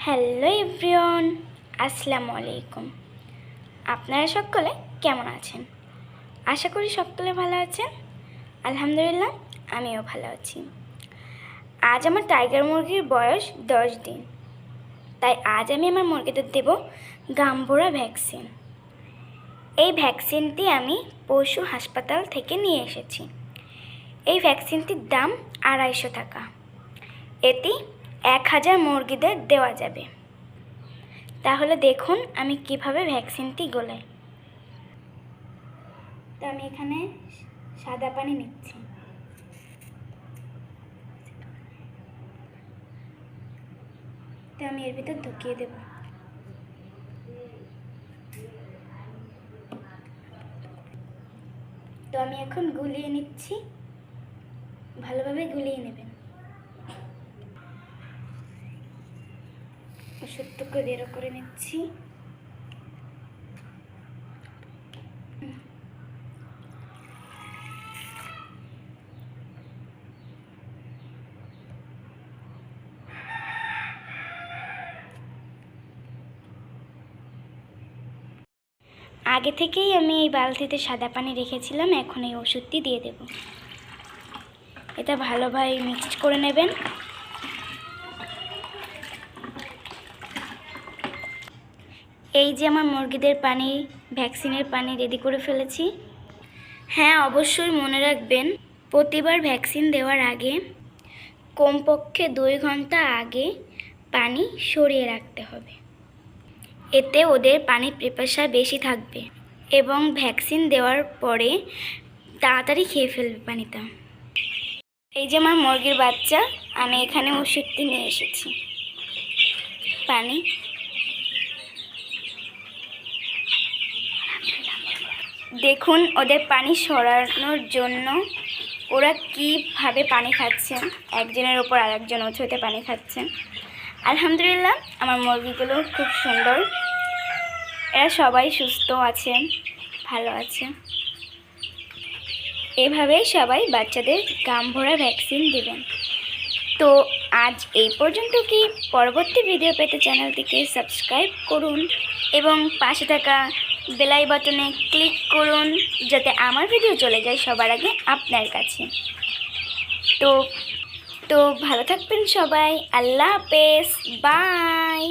Hello everyone, আসসালামু আলাইকুম। আপনারা সকলে কেমন আছেন? আশা করি সকলে ভালো আছেন। আলহামদুলিল্লাহ, আমিও ভালো আছি। আজ আমার টাইগার মুরগির বয়স 10 দিন, তাই আজ আমি আমার মুরগিদের দেব গাম্বুরা ভ্যাকসিন। এই ভ্যাকসিনটি আমি পশু হাসপাতাল থেকে নিয়ে এসেছি। এই ভ্যাকসিনটির দাম 250 টাকা। এটি 1000 মুরগিদের দেওয়া যাবে। তাহলে দেখুন আমি কিভাবে ভ্যাকসিনটি গোলাই। তো আমি এখানে সাদা পানি নিচ্ছি। তো আমি এর ভিতর ঢুকিয়ে দেব। তো আমি এখন গুলিয়ে নিচ্ছি, ভালোভাবে গুলিয়ে নেবেন। ওষুধটুকু বেরো করে নিচ্ছি। আগে থেকেই আমি এই বালতিতে সাদা পানি রেখেছিলাম, এখন এই ওষুধটি দিয়ে দেব। এটা ভালোভাবে মিক্সড করে নেবেন। এই যে আমার মুরগিদের পানি, ভ্যাকসিনের পানি রেডি করে ফেলেছি। হ্যাঁ, অবশ্যই মনে রাখবেন, প্রতিবার ভ্যাকসিন দেওয়ার আগে কমপক্ষে 2 ঘন্টা আগে পানি সরিয়ে রাখতে হবে। এতে ওদের পানির পিপাসা বেশি থাকবে এবং ভ্যাকসিন দেওয়ার পরে তাড়াতাড়ি খেয়ে ফেলবে পানিটা। এই যে আমার মুরগির বাচ্চা, আমি এখানে ওষুধটি নিয়ে এসেছি। পানি দেখুন, ওদের পানি সরানোর জন্য ওরা কীভাবে পানি খাচ্ছেন, একজনের ওপর আরেকজন উঁচুতে পানি খাচ্ছেন। আলহামদুলিল্লাহ, আমার মুরগিগুলো খুব সুন্দর, এরা সবাই সুস্থ আছেন, ভালো আছে। এভাবেই সবাই বাচ্চাদের গাম্বুরা ভ্যাকসিন দেবেন। তো আজ এই পর্যন্ত। কি পরবর্তী ভিডিও পেতে চ্যানেলটিকে সাবস্ক্রাইব করুন এবং পাশে থাকা বেল বাটনে ক্লিক করুন, যাতে আমার ভিডিও চলে যায় সবার আগে আপনার কাছে। তো ভালো থাকবেন সবাই। আল্লাহ হাফেজ, বাই।